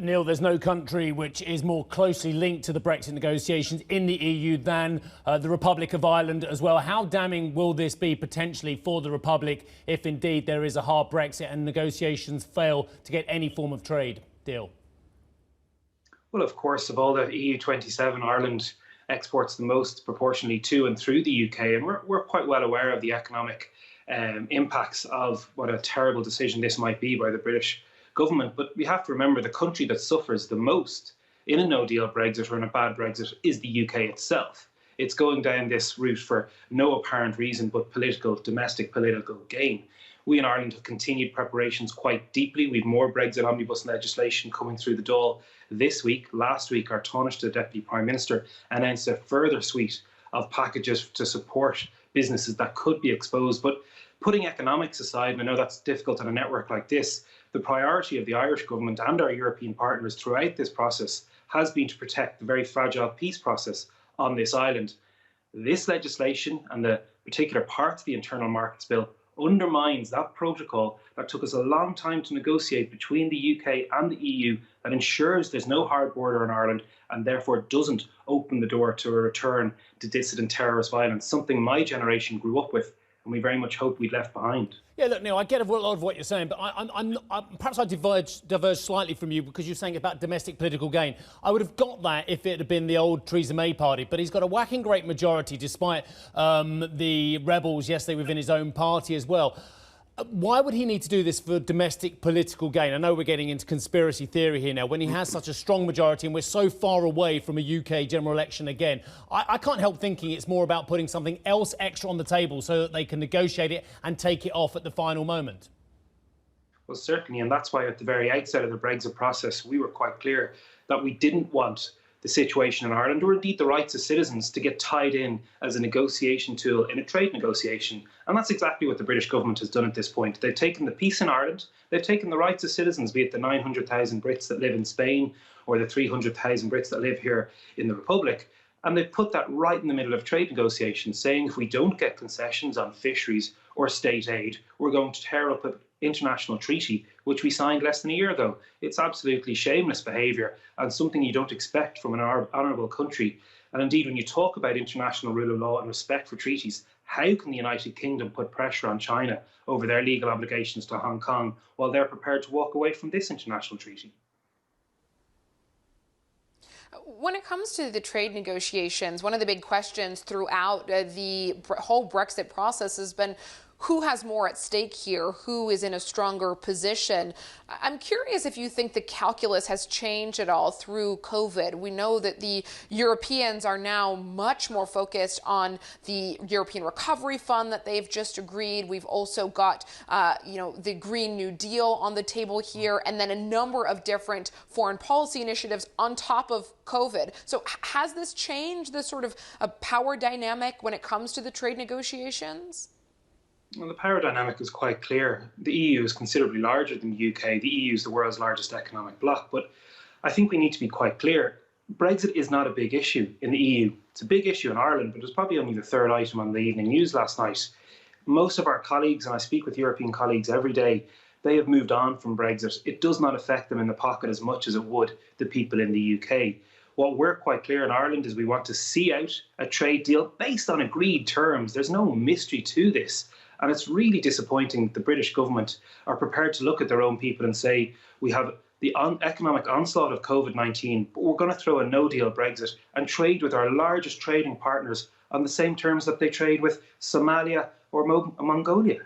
Neil, there's no country which is more closely linked to the Brexit negotiations in the EU than the Republic of Ireland as well. How damning will this be potentially for the Republic if indeed there is a hard Brexit and negotiations fail to get any form of trade deal? Well, of course, of all the EU 27, Ireland exports the most proportionally to and through the UK, and we're quite well aware of the economic impacts of what a terrible decision this might be by the British government. But we have to remember the country that suffers the most in a no-deal Brexit or in a bad Brexit is the UK itself. It's going down this route for no apparent reason but domestic political gain. We in Ireland have continued preparations quite deeply. We've more Brexit omnibus legislation coming through the Dáil this week. Last week, our Taoiseach Deputy Prime Minister announced a further suite of packages to support businesses that could be exposed. But putting economics aside, and I know that's difficult on a network like this, the priority of the Irish government and our European partners throughout this process has been to protect the very fragile peace process on this island. This legislation and the particular parts of the Internal Markets Bill undermines that protocol that took us a long time to negotiate between the UK and the EU that ensures there's no hard border in Ireland and therefore doesn't open the door to a return to dissident terrorist violence, something my generation grew up with and we very much hope we'd left behind. Yeah, look, Neil, I get a lot of what you're saying, but perhaps I diverge slightly from you because you're saying about domestic political gain. I would have got that if it had been the old Theresa May party, but he's got a whacking great majority despite the rebels yesterday within his own party as well. Why would he need to do this for domestic political gain? I know we're getting into conspiracy theory here now. When he has such a strong majority and we're so far away from a UK general election again, I can't help thinking it's more about putting something else extra on the table so that they can negotiate it and take it off at the final moment. Well, certainly, and that's why at the very outset of the Brexit process, we were quite clear that we didn't want the situation in Ireland, or indeed the rights of citizens, to get tied in as a negotiation tool in a trade negotiation. And that's exactly what the British government has done at this point. They've taken the peace in Ireland, they've taken the rights of citizens, be it the 900,000 Brits that live in Spain or the 300,000 Brits that live here in the Republic, and they've put that right in the middle of trade negotiations, saying if we don't get concessions on fisheries or state aid, we're going to tear up an international treaty which we signed less than a year ago. It's absolutely shameless behaviour and something you don't expect from an honourable country. And indeed, when you talk about international rule of law and respect for treaties, how can the United Kingdom put pressure on China over their legal obligations to Hong Kong while they're prepared to walk away from this international treaty? When it comes to the trade negotiations, one of the big questions throughout the whole Brexit process has been who has more at stake here, who is in a stronger position. I'm curious if you think the calculus has changed at all through COVID. We know that the Europeans are now much more focused on the European Recovery Fund that they've just agreed. We've also got, the Green New Deal on the table here, and then a number of different foreign policy initiatives on top of COVID. So has this changed the sort of power dynamic when it comes to the trade negotiations? Well, the power dynamic is quite clear. The EU is considerably larger than the UK. The EU is the world's largest economic bloc. But I think we need to be quite clear. Brexit is not a big issue in the EU. It's a big issue in Ireland, but it was probably only the third item on the evening news last night. Most of our colleagues, and I speak with European colleagues every day, they have moved on from Brexit. It does not affect them in the pocket as much as it would the people in the UK. What we're quite clear in Ireland is we want to see out a trade deal based on agreed terms. There's no mystery to this. And it's really disappointing that the British government are prepared to look at their own people and say, we have the economic onslaught of COVID-19, but we're going to throw a no-deal Brexit and trade with our largest trading partners on the same terms that they trade with Somalia or Mongolia.